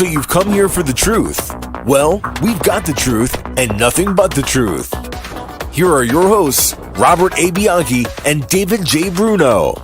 So you've come here for the truth. Well, we've got the truth and nothing but the truth. Here are your hosts, Robert A. Bianchi and David J. Bruno.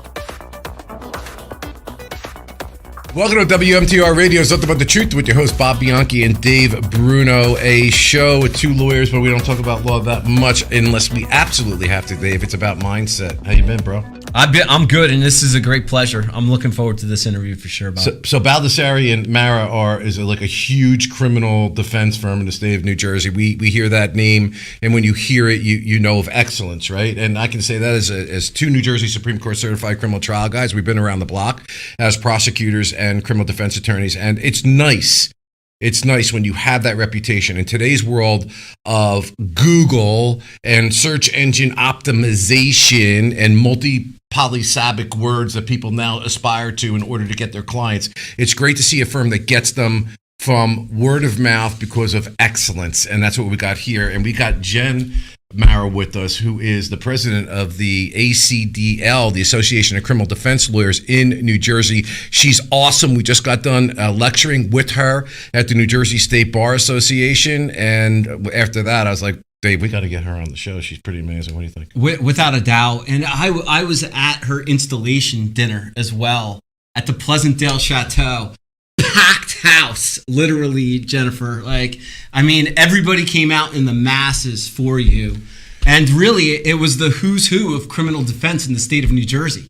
Welcome to WMTR Radio's Nothing But the Truth with your host Bob Bianchi and Dave Bruno, a show with two lawyers, but we don't talk about law that much unless we absolutely have to, Dave. It's about mindset. How you been, bro? I'm good, and this is a great pleasure. I'm looking forward to this interview for sure, Bob. So Baldassare Mara is like a huge criminal defense firm in the state of New Jersey. We hear that name, and when you hear it, you know of excellence, right? And I can say that as two New Jersey Supreme Court certified criminal trial guys, we've been around the block as prosecutors and criminal defense attorneys, and it's nice. It's nice when you have that reputation. In today's world of Google and search engine optimization and multi-polysyllabic words that people now aspire to in order to get their clients, it's great to see a firm that gets them from word of mouth because of excellence. And that's what we got here. And we got Jen Mara with us, who is the president of the ACDL, the Association of Criminal Defense Lawyers in New Jersey. She's awesome. We just got done lecturing with her at the New Jersey State Bar Association. And after that, I was like, Dave, we got to get her on the show. She's pretty amazing. What do you think? Without a doubt. And I was at her installation dinner as well at the Pleasantdale Chateau. Packed house, literally, Jennifer. Everybody came out in the masses for you. And really, it was the who's who of criminal defense in the state of New Jersey.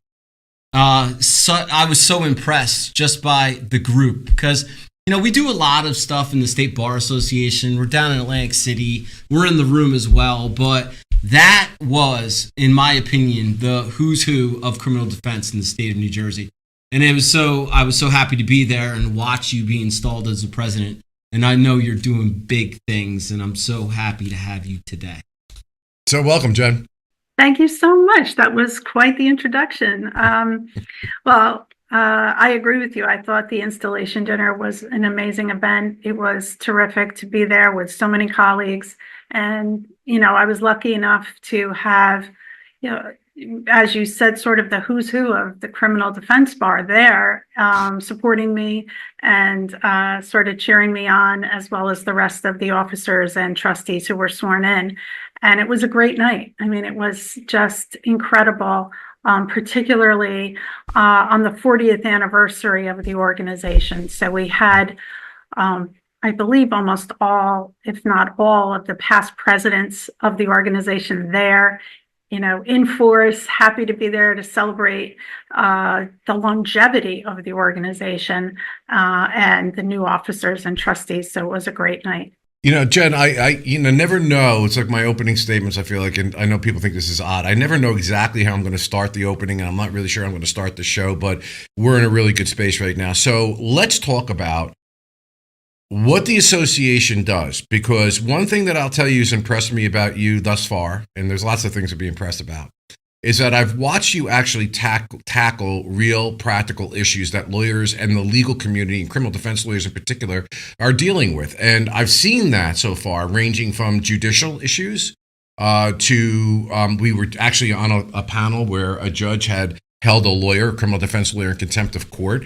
So I was so impressed just by the group because, we do a lot of stuff in the State Bar Association. We're down in Atlantic City. We're in the room as well. But that was, in my opinion, the who's who of criminal defense in the state of New Jersey. And I was so happy to be there and watch you be installed as the president. And I know you're doing big things, and I'm so happy to have you today. So welcome, Jen. Thank you so much. That was quite the introduction. I agree with you. I thought the installation dinner was an amazing event. It was terrific to be there with so many colleagues. And, I was lucky enough to have, as you said, sort of the who's who of the criminal defense bar there, supporting me and sort of cheering me on, as well as the rest of the officers and trustees who were sworn in. And it was a great night. It was just incredible, particularly on the 40th anniversary of the organization. So we had, I believe, almost all, if not all, of the past presidents of the organization there, in force, happy to be there to celebrate the longevity of the organization and the new officers and trustees. So it was a great night. Jen, I never know. It's like my opening statements, I feel like, and I know people think this is odd. I never know exactly how I'm going to start the opening, and I'm not really sure I'm going to start the show, but we're in a really good space right now. So let's talk about what the association does, because one thing that I'll tell you has impressed me about you thus far, and there's lots of things to be impressed about, is that I've watched you actually tackle real practical issues that lawyers and the legal community and criminal defense lawyers in particular are dealing with. And I've seen that so far, ranging from judicial issues to we were actually on a panel where a judge had held a criminal defense lawyer in contempt of court.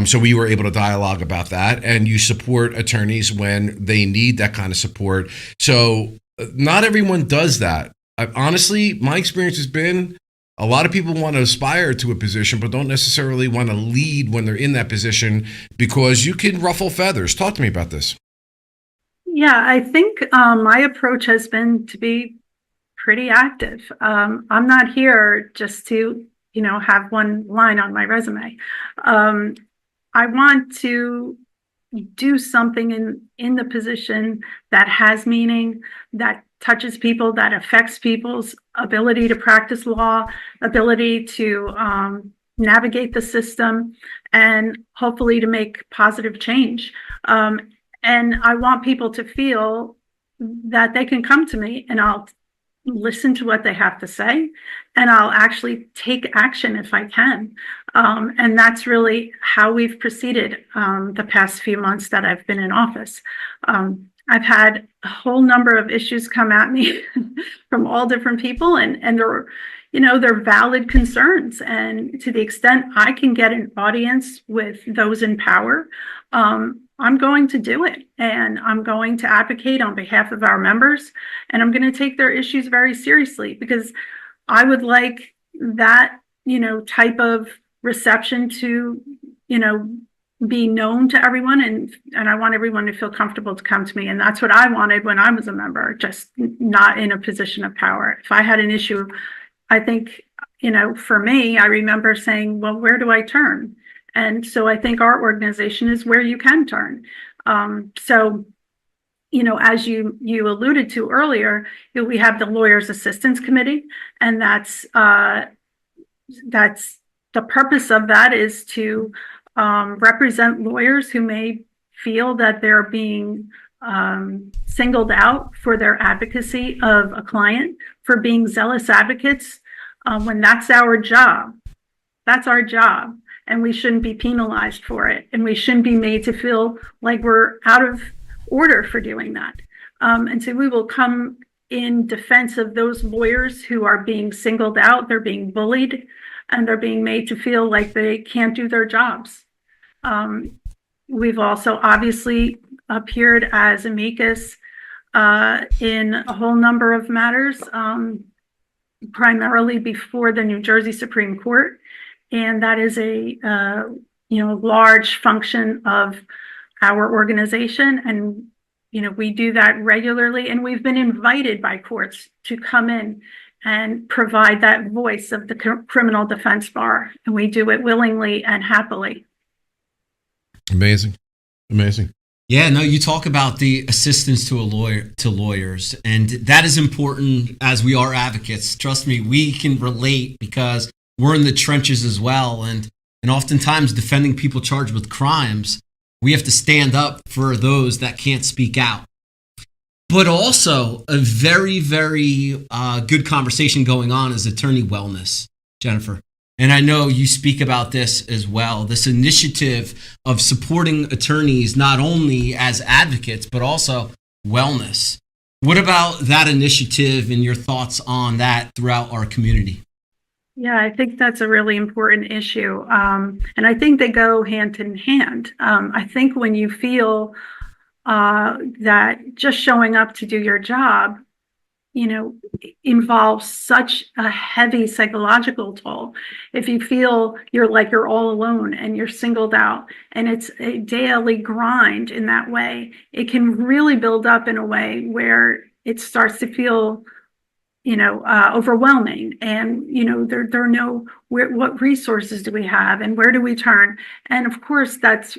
So we were able to dialogue about that. And you support attorneys when they need that kind of support. So not everyone does that. Honestly, my experience has been a lot of people want to aspire to a position, but don't necessarily want to lead when they're in that position because you can ruffle feathers. Talk to me about this. Yeah, I think my approach has been to be pretty active. I'm not here just to have one line on my resume. I want to do something in the position that has meaning, that touches people, that affects people's ability to practice law, ability to navigate the system, and hopefully to make positive change. And I want people to feel that they can come to me and I'll listen to what they have to say, and I'll actually take action if I can. And that's really how we've proceeded the past few months that I've been in office. I've had a whole number of issues come at me from all different people, and they're valid concerns. And to the extent I can get an audience with those in power, I'm going to do it, and I'm going to advocate on behalf of our members, and I'm going to take their issues very seriously, because I would like that, type of reception to, be known to everyone, and I want everyone to feel comfortable to come to me. And that's what I wanted when I was a member, just not in a position of power. If I had an issue, I think, for me, I remember saying, well, where do I turn? And so I think our organization is where you can turn. So, as you alluded to earlier, we have the Lawyers Assistance Committee, and that's the purpose of that is to represent lawyers who may feel that they're being singled out for their advocacy of a client, for being zealous advocates, when that's our job. That's our job, and we shouldn't be penalized for it, and we shouldn't be made to feel like we're out of order for doing that. And so we will come in defense of those lawyers who are being singled out, they're being bullied, and they're being made to feel like they can't do their jobs. We've also obviously appeared as amicus in a whole number of matters, primarily before the New Jersey Supreme Court. And that is a large function of our organization. And, we do that regularly. And we've been invited by courts to come in and provide that voice of the criminal defense bar. And we do it willingly and happily. Amazing. Yeah, no, you talk about the assistance to lawyers, and that is important as we are advocates. Trust me, we can relate because we're in the trenches as well. And oftentimes defending people charged with crimes, we have to stand up for those that can't speak out. But also a very, very good conversation going on is attorney wellness, Jennifer. And I know you speak about this as well, this initiative of supporting attorneys, not only as advocates, but also wellness. What about that initiative and your thoughts on that throughout our community? Yeah, I think that's a really important issue. And I think they go hand in hand. I think when you feel that just showing up to do your job, involves such a heavy psychological toll. If you feel you're all alone and you're singled out, and it's a daily grind in that way, it can really build up in a way where it starts to feel overwhelming. And, there are what resources do we have and where do we turn? And of course, that's,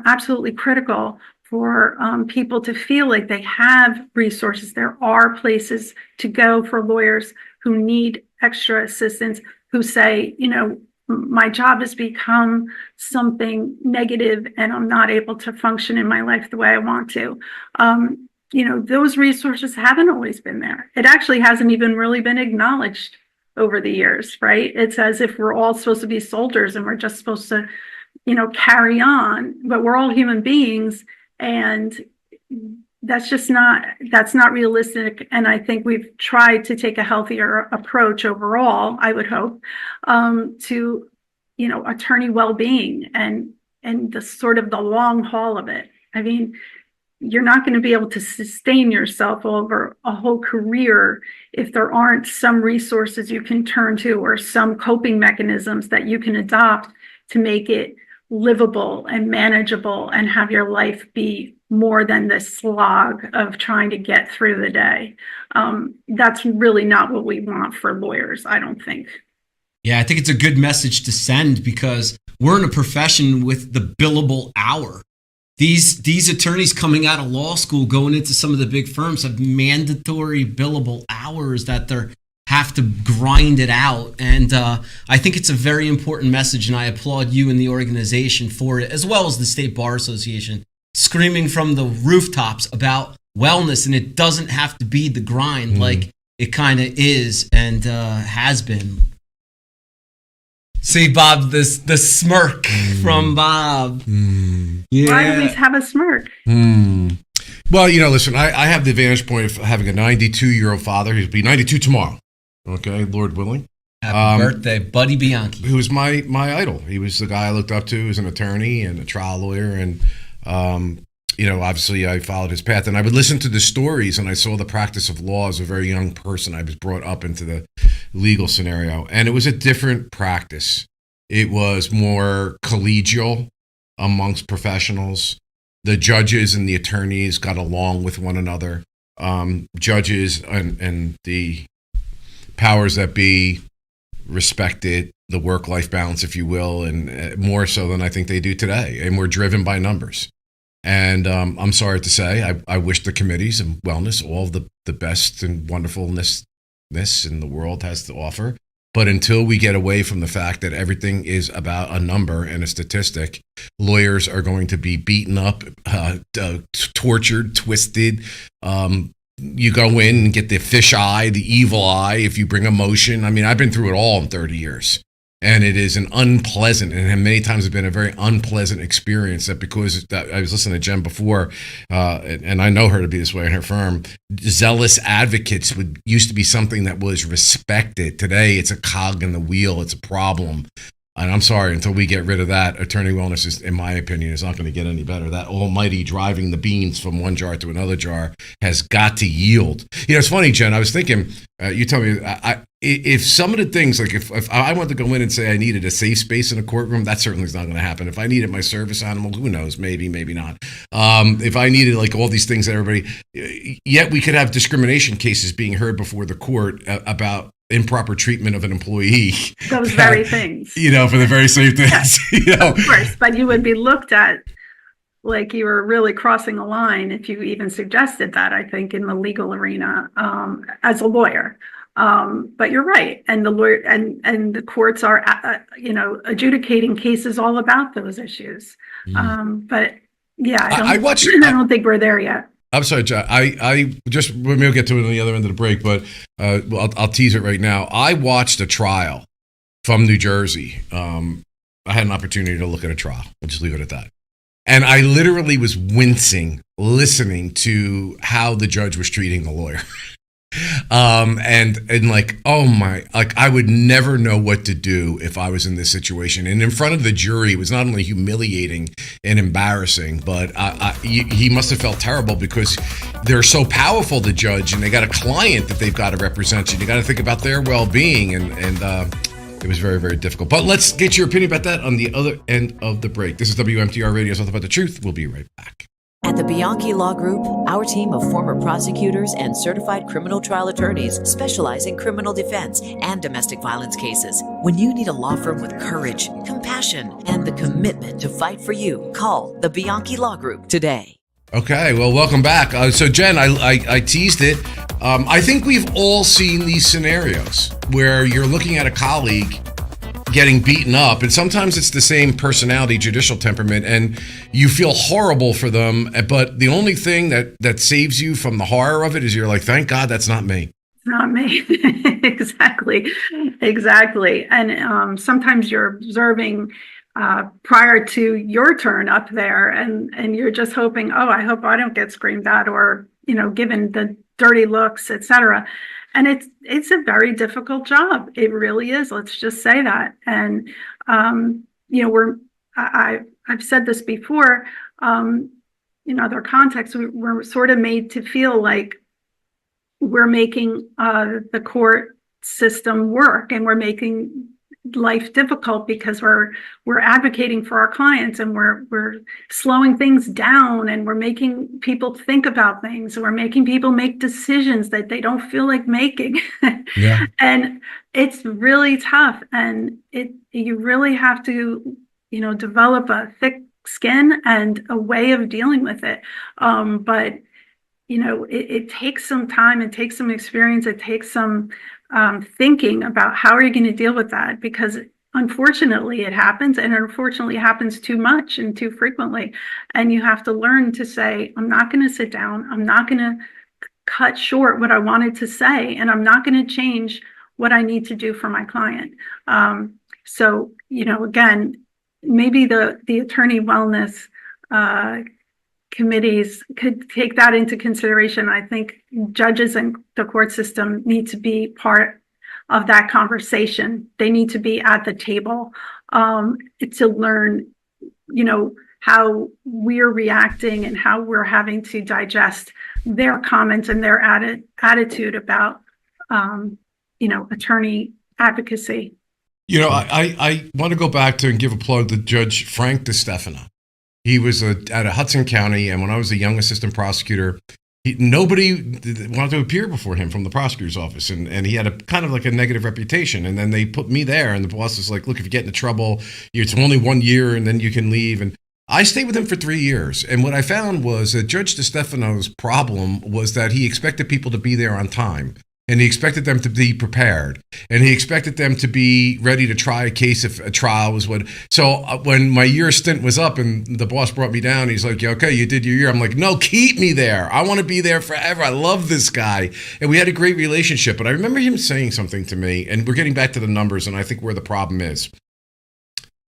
absolutely critical for people to feel like they have resources. There are places to go for lawyers who need extra assistance, who say, my job has become something negative and I'm not able to function in my life the way I want to. Those resources haven't always been there. It actually hasn't even really been acknowledged over the years, right? It's as if we're all supposed to be soldiers and we're just supposed to, carry on, but we're all human beings. And that's not realistic. And I think we've tried to take a healthier approach overall, I would hope, to, attorney well-being and the sort of the long haul of it. I mean, you're not going to be able to sustain yourself over a whole career if there aren't some resources you can turn to or some coping mechanisms that you can adopt to make it livable and manageable and have your life be more than the slog of trying to get through the day. That's really not what we want for lawyers, I don't think. Yeah, I think it's a good message to send because we're in a profession with the billable hour. These attorneys coming out of law school, going into some of the big firms, have mandatory billable hours that they have to grind it out. And I think it's a very important message, and I applaud you and the organization for it, as well as the State Bar Association, screaming from the rooftops about wellness. And it doesn't have to be the grind like it kind of is and has been. See, Bob, the smirk from Bob. Yeah. Why do we have a smirk? Well, listen, I have the advantage point of having a 92-year-old father. He'll be 92 tomorrow. Okay, Lord willing. Happy birthday, Buddy Bianchi. Who was my idol. He was the guy I looked up to as an attorney and a trial lawyer. And Obviously I followed his path, and I would listen to the stories, and I saw the practice of law as a very young person. I was brought up into the legal scenario, and it was a different practice. It was more collegial amongst professionals. The judges and the attorneys got along with one another. Judges and the powers that be respected the work-life balance, if you will, and more so than I think they do today. And we're driven by numbers. And I'm sorry to say, I wish the committees and wellness all the best and wonderfulness in the world has to offer. But until we get away from the fact that everything is about a number and a statistic, lawyers are going to be beaten up, tortured, twisted. You go in and get the fish eye, the evil eye, if you bring a motion. I mean, I've been through it all in 30 years. And it is an unpleasant, and many times it's been a very unpleasant experience, that because I was listening to Jen before, and I know her to be this way in her firm, zealous advocates used to be something that was respected. Today, it's a cog in the wheel. It's a problem. And I'm sorry, until we get rid of that, attorney wellness is, in my opinion, is not going to get any better. That almighty driving the beans from one jar to another jar has got to yield. It's funny, Jen, I was thinking, you tell me, if some of the things, like if I want to go in and say I needed a safe space in a courtroom, that certainly is not going to happen. If I needed my service animal, who knows, maybe not. If I needed like all these things that everybody, yet we could have discrimination cases being heard before the court about improper treatment of an employee. Those very things. For the very same things. Yes, of course, but you would be looked at like you were really crossing a line if you even suggested that, I think, in the legal arena as a lawyer. But you're right. And the lawyer and the courts are, adjudicating cases all about those issues. But yeah, I don't think we're there yet. I'm sorry, John. I just, maybe we'll get to it on the other end of the break, but I'll tease it right now. I watched a trial from New Jersey. I had an opportunity to look at a trial. We'll just leave it at that. And I literally was wincing listening to how the judge was treating the lawyer. And like, oh my, like I would never know what to do if I was in this situation. And in front of the jury, it was not only humiliating and embarrassing, but he must have felt terrible because they're so powerful, the judge, and they got a client that they've got to represent you. You got to think about their well-being, and it was very, very difficult. But let's get your opinion about that on the other end of the break. This is WMTR Radio, Something About the Truth. We'll be right back. At the Bianchi Law Group, our team of former prosecutors and certified criminal trial attorneys specialize in criminal defense and domestic violence cases. When you need a law firm with courage, compassion, and the commitment to fight for you, call the Bianchi Law Group today. Okay, well, welcome back. So, Jen, I teased it. I think we've all seen these scenarios where you're looking at a colleague getting beaten up, and sometimes it's the same personality, judicial temperament, and you feel horrible for them, but the only thing that saves you from the horror of it is you're like, thank God that's not me. It's not me. Exactly. And sometimes you're observing prior to your turn up there, and you're just hoping, oh, I hope I don't get screamed at or, given the dirty looks, etc. And it's a very difficult job. It really is. Let's just say that. And I've said this before. In other contexts, we're sort of made to feel like we're making the court system work, and we're making life difficult because we're advocating for our clients, and we're slowing things down, and we're making people think about things, and we're making people make decisions that they don't feel like making. Yeah. And it's really tough, and you really have to develop a thick skin and a way of dealing with it. But it takes some time, it takes some experience, it takes some thinking about how are you going to deal with that, because unfortunately it happens, and unfortunately it happens too much and too frequently, and you have to learn to say, I'm not going to sit down, I'm not going to cut short what I wanted to say, and I'm not going to change what I need to do for my client. So again, maybe the attorney wellness committees could take that into consideration. I think judges and the court system need to be part of that conversation. They need to be at the table to learn, how we're reacting and how we're having to digest their comments and their attitude about, attorney advocacy. I want to go back to and give a plug to Judge Frank DeStefano. He was at a Hudson County, and when I was a young assistant prosecutor, nobody wanted to appear before him from the prosecutor's office, and he had a kind of like a negative reputation. And then they put me there, and the boss was like, "Look, if you get into trouble, it's only 1 year, and then you can leave." And I stayed with him for 3 years, and what I found was that Judge DeStefano's problem was that he expected people to be there on time. And he expected them to be prepared, and he expected them to be ready to try a case if a trial was what. So when my year stint was up and the boss brought me down, he's like, "Okay, you did your year." I'm like, "No, keep me there. I want to be there forever. I love this guy." And we had a great relationship. But I remember him saying something to me, and we're getting back to the numbers, and I think where the problem is.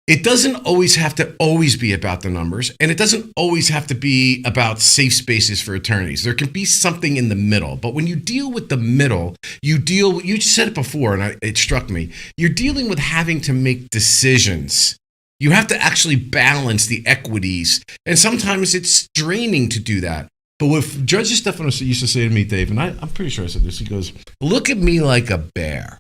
It doesn't always have to be about the numbers, and it doesn't always have to be about safe spaces for attorneys. There can be something in the middle, but when you deal with the middle, you said it before, and it struck me, you're dealing with having to make decisions. You have to actually balance the equities, and sometimes it's draining to do that. But what Judge Stefano used to say to me, Dave, and I'm pretty sure I said this, he goes, "Look at me like a bear.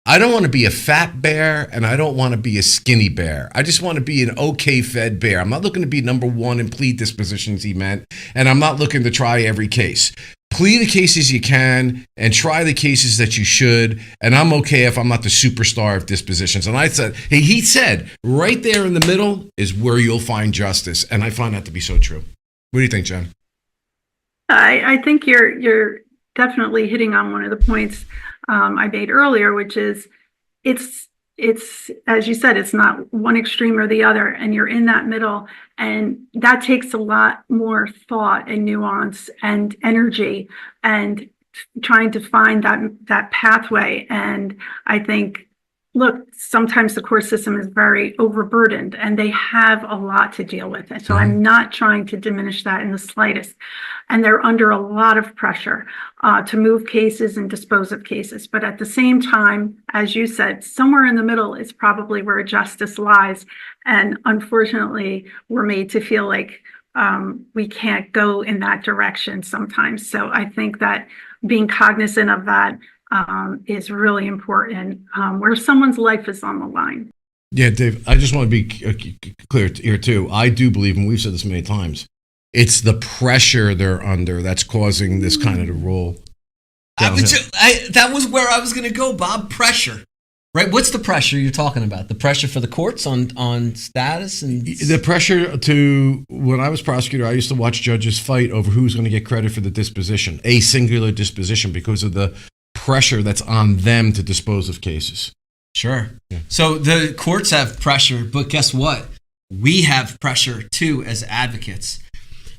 I don't want to be a fat bear, and I don't want to be a skinny bear. I just want to be an okay fed bear. I'm not looking to be number one in plea dispositions," he meant, "and I'm not looking to try every case. Plea the cases you can and try the cases that you should, and I'm okay if I'm not the superstar of dispositions." And he said, right there in the middle is where you'll find justice, and I find that to be so true. What do you think, Jen? I think you're definitely hitting on one of the points I made earlier, which is it's as you said, it's not one extreme or the other, and you're in that middle, and that takes a lot more thought and nuance and energy and trying to find that pathway. And I think, look, sometimes the court system is very overburdened and they have a lot to deal with. And so I'm not trying to diminish that in the slightest. And they're under a lot of pressure to move cases and dispose of cases. But at the same time, as you said, somewhere in the middle is probably where justice lies. And unfortunately, we're made to feel like we can't go in that direction sometimes. So I think that being cognizant of that is really important, where someone's life is on the line. Yeah, Dave, I just want to be clear here too. I do believe, and we've said this many times, it's the pressure they're under that's causing this kind of to roll downhill. That was where I was going to go, Bob. Pressure, right? What's the pressure you're talking about? The pressure for the courts on status and the pressure to. When I was prosecutor, I used to watch judges fight over who's going to get credit for the disposition, a singular disposition, because of the pressure that's on them to dispose of cases. Sure. Yeah. So the courts have pressure, but guess what? We have pressure too as advocates.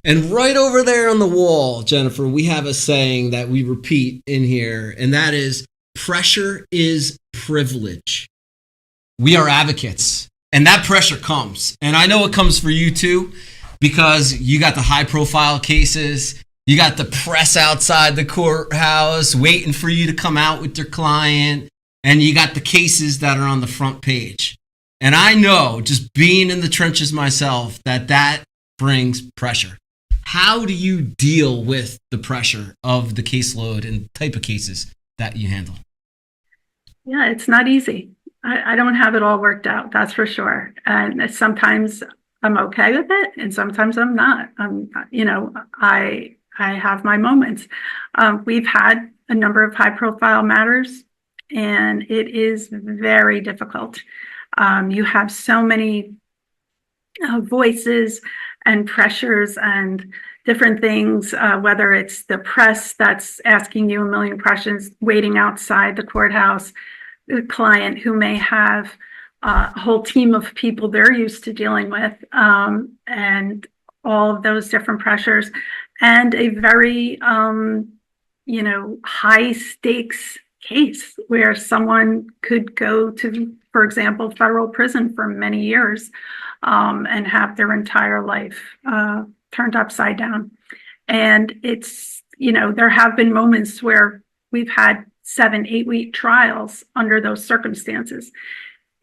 And right over there on the wall, Jennifer, we have a saying that we repeat in here, and that is, pressure is privilege. We are advocates, and that pressure comes. And I know it comes for you too, because you got the high profile cases. You got the press outside the courthouse waiting for you to come out with your client. And you got the cases that are on the front page. And I know, just being in the trenches myself, that brings pressure. How do you deal with the pressure of the caseload and type of cases that you handle? Yeah, it's not easy. I don't have it all worked out, that's for sure. And sometimes I'm okay with it, and sometimes I'm not. I have my moments. We've had a number of high-profile matters, and it is very difficult. You have so many voices and pressures and different things, whether it's the press that's asking you a million questions, waiting outside the courthouse, the client who may have a whole team of people they're used to dealing with, and all of those different pressures, and a very, high stakes case where someone could go to, for example, federal prison for many years, and have their entire life turned upside down. And it's, there have been moments where we've had 7-8 week trials under those circumstances.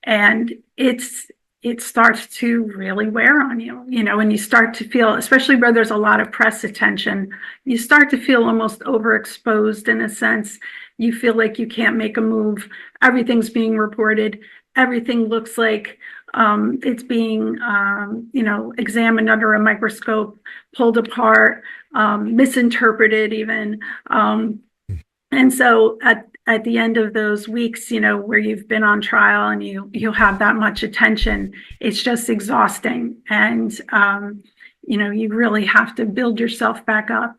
And it's it starts to really wear on you, and you start to feel, especially where there's a lot of press attention, you start to feel almost overexposed in a sense. You feel like you can't make a move. Everything's being reported. Everything looks like it's being, examined under a microscope, pulled apart, misinterpreted even. And so at the end of those weeks, where you've been on trial and you'll have that much attention, it's just exhausting. And, you really have to build yourself back up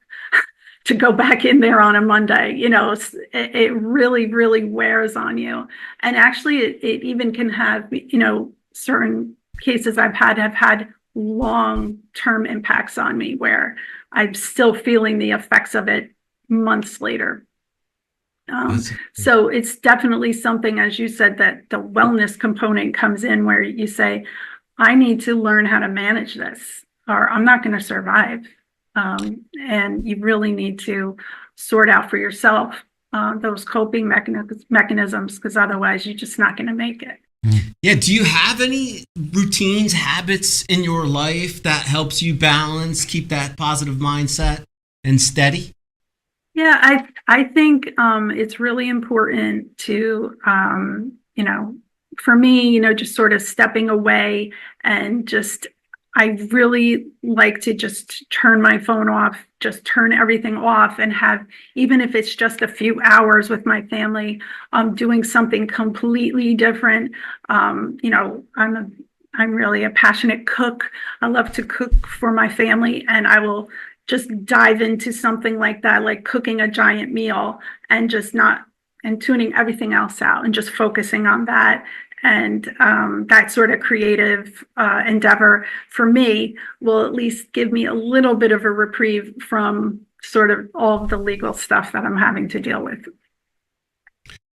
to go back in there on a Monday. It really, really wears on you. And actually, it even can have, certain cases have had long-term impacts on me where I'm still feeling the effects of it months later. So it's definitely something, as you said, that the wellness component comes in where you say, I need to learn how to manage this, or I'm not going to survive. And you really need to sort out for yourself those coping mechanisms, because otherwise you're just not going to make it. Yeah. Do you have any routines, habits in your life that helps you balance, keep that positive mindset and steady? Yeah, I think it's really important to, for me, just sort of stepping away and just, I really like to just turn my phone off, just turn everything off and have, even if it's just a few hours with my family, doing something completely different. I'm really a passionate cook. I love to cook for my family, and I will just dive into something like that, like cooking a giant meal and tuning everything else out and just focusing on that. And that sort of creative endeavor for me will at least give me a little bit of a reprieve from sort of all of the legal stuff that I'm having to deal with.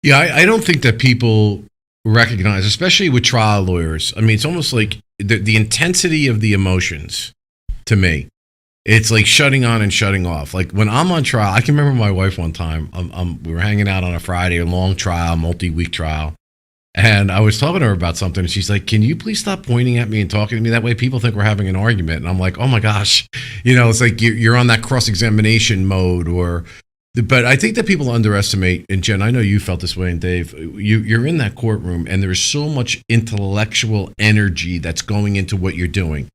Yeah, I don't think that people recognize, especially with trial lawyers. I mean, it's almost like the intensity of the emotions to me. It's like shutting on and shutting off. Like when I'm on trial, I can remember my wife one time, we were hanging out on a Friday, a long trial, multi-week trial. And I was talking to her about something, and she's like, can you please stop pointing at me and talking to me? That way people think we're having an argument. And I'm like, oh my gosh, it's like you're on that cross-examination mode. But I think that people underestimate, and Jen, I know you felt this way, and Dave, you're in that courtroom, and there's so much intellectual energy that's going into what you're doing.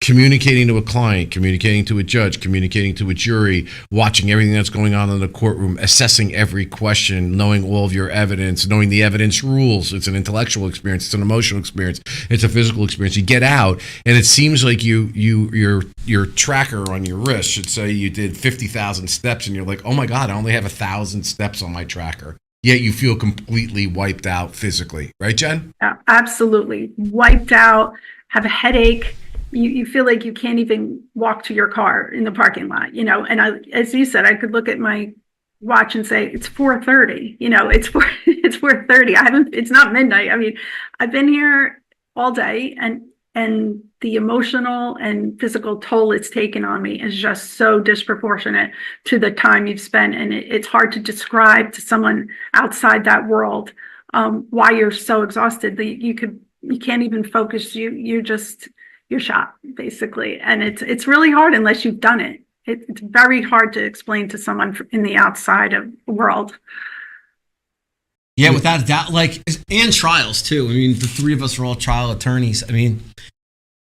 Communicating to a client, communicating to a judge, communicating to a jury, watching everything that's going on in the courtroom, assessing every question, knowing all of your evidence, knowing the evidence rules. It's an intellectual experience. It's an emotional experience. It's a physical experience. You get out, and it seems like your tracker on your wrist should say you did 50,000 steps, and you're like, oh my God, I only have 1,000 steps on my tracker. Yet you feel completely wiped out physically. Right, Jen? Yeah, absolutely. Wiped out, have a headache. You feel like you can't even walk to your car in the parking lot, and as you said, I could look at my watch and say, it's 4:30, it's 4:30. It's not midnight. I mean, I've been here all day, and the emotional and physical toll it's taken on me is just so disproportionate to the time you've spent. And it's hard to describe to someone outside that world why you're so exhausted that you can't even focus. You're shot, basically. And it's really hard unless you've done it. It's very hard to explain to someone in the outside of the world. Yeah, without a doubt, and trials too. I mean, the three of us are all trial attorneys. I mean,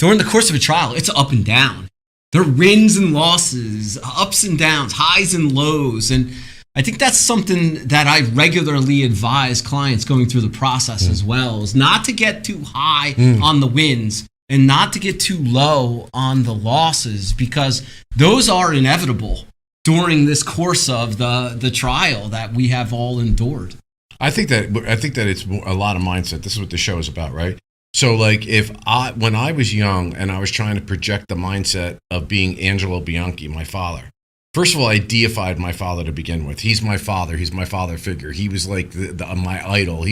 during the course of a trial, it's up and down. There are wins and losses, ups and downs, highs and lows. And I think that's something that I regularly advise clients going through the process as well, is not to get too high on the wins and not to get too low on the losses, because those are inevitable during this course of the trial that we have all endured. I think that it's a lot of mindset. This is what the show is about, right? So when I was young and I was trying to project the mindset of being Angelo Bianchi, my father, First of all, I deified my father to begin with. He's my father. He's my father figure. He was like my idol.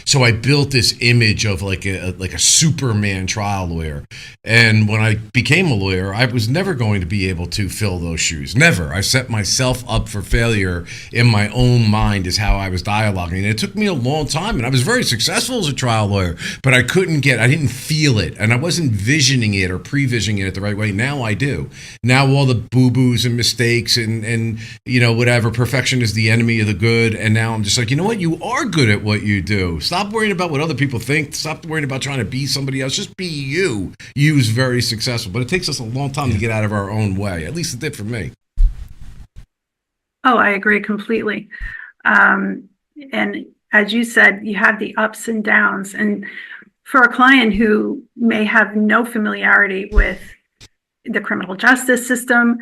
So I built this image of like a Superman trial lawyer. And when I became a lawyer, I was never going to be able to fill those shoes. Never. I set myself up for failure in my own mind is how I was dialoguing. And it took me a long time. And I was very successful as a trial lawyer, but I didn't feel it. And I wasn't visioning it or pre-visioning it the right way. Now I do. Now all the boo-boos and mistakes and whatever, perfection is the enemy of the good, and now I'm just like, you know what, you are good at what you do. Stop worrying about what other people think. Stop worrying about trying to be somebody else. Just be you. You's very successful, but it takes us a long time to get out of our own way. At least it did for me. Oh, I agree completely. And as you said, you have the ups and downs, and for a client who may have no familiarity with the criminal justice system,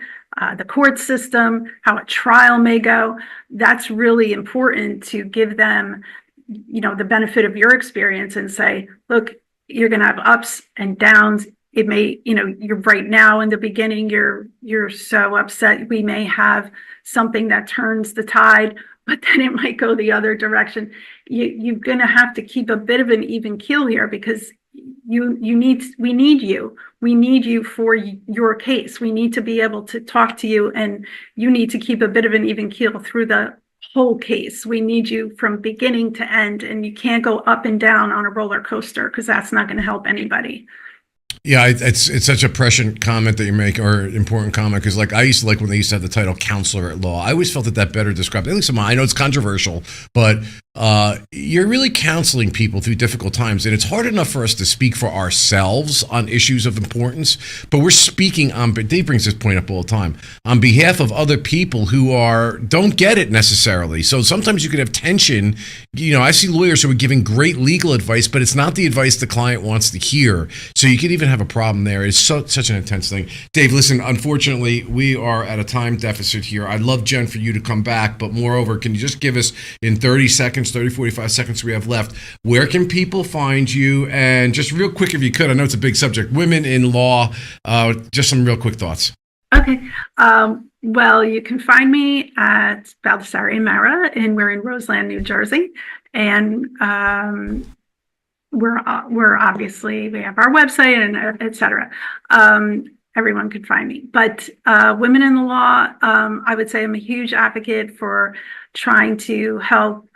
the court system, how a trial may go, that's really important to give them, the benefit of your experience and say, look, you're going to have ups and downs. It may, you're right now in the beginning, you're so upset. We may have something that turns the tide, but then it might go the other direction. You're going to have to keep a bit of an even keel here because we need you for your case. We need to be able to talk to you, and you need to keep a bit of an even keel through the whole case. We need you from beginning to end, and you can't go up and down on a roller coaster because that's not going to help anybody. Yeah, it's such a prescient comment that you make, or important comment, because like I used to like when they used to have the title counselor at law. I always felt that better described, at least I know it's controversial, but you're really counseling people through difficult times, and it's hard enough for us to speak for ourselves on issues of importance, but we're speaking on, Dave brings this point up all the time, on behalf of other people who don't get it necessarily. So sometimes you could have tension. I see lawyers who are giving great legal advice, but it's not the advice the client wants to hear. So you could even have a problem there. It's such an intense thing. Dave, listen, unfortunately, we are at a time deficit here. I'd love, Jen, for you to come back, but moreover, can you just give us in 45 seconds we have left, where can people find you? And just real quick, if you could, I know it's a big subject, women in law, just some real quick thoughts. Okay. Well, you can find me at Baldassare Mara, and we're in Roseland, New Jersey. And we're obviously, we have our website and et cetera. Everyone could find me. But women in the law, I would say I'm a huge advocate for trying to help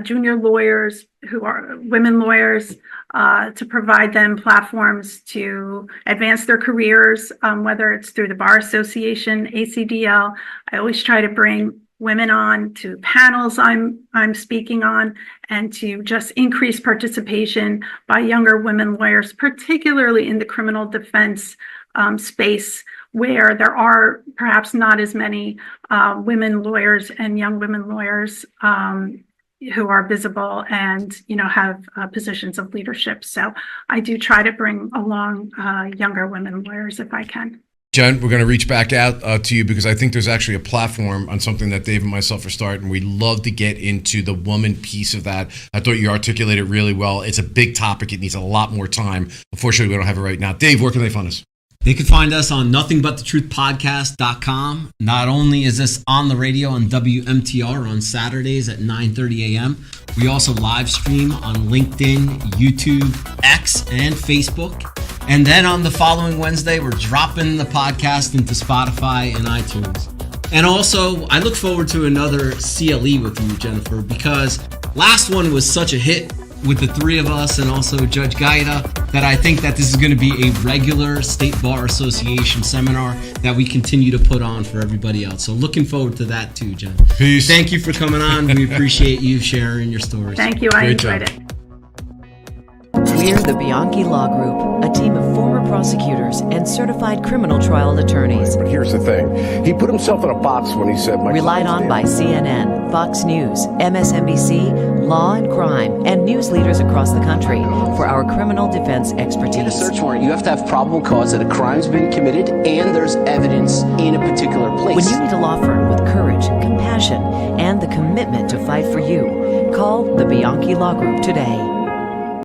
junior lawyers who are women lawyers, to provide them platforms to advance their careers, whether it's through the Bar Association, ACDL. I always try to bring women on to panels I'm speaking on, and to just increase participation by younger women lawyers, particularly in the criminal defense space, where there are perhaps not as many women lawyers and young women lawyers who are visible and have positions of leadership. So I do try to bring along younger women lawyers if I can. Jen, we're going to reach back out to you because I think there's actually a platform on something that Dave and myself are starting. We'd love to get into the woman piece of that. I thought you articulated it really well. It's a big topic. It needs a lot more time. Unfortunately, we don't have it right now. Dave, where can they find us? They can find us on nothingbuttetruthpodcast.com. Not only is this on the radio on WMTR on Saturdays at 9:30 a.m., we also live stream on LinkedIn, YouTube, X, and Facebook. And then on the following Wednesday, we're dropping the podcast into Spotify and iTunes. And also, I look forward to another CLE with you, Jennifer, because last one was such a hit with the three of us and also Judge Gaida, that I think that this is going to be a regular State Bar Association seminar that we continue to put on for everybody else. So looking forward to that too, Jen. Peace. Thank you for coming on. We appreciate you sharing your stories. Thank you. I enjoyed it. We're the Bianchi Law Group, a team of former prosecutors and certified criminal trial attorneys. But here's the thing. He put himself in a box when he said... Relied on by CNN, Fox News, MSNBC, Law and Crime, and news leaders across the country for our criminal defense expertise. In a search warrant, you have to have probable cause that a crime's been committed and there's evidence in a particular place. When you need a law firm with courage, compassion, and the commitment to fight for you, call the Bianchi Law Group today.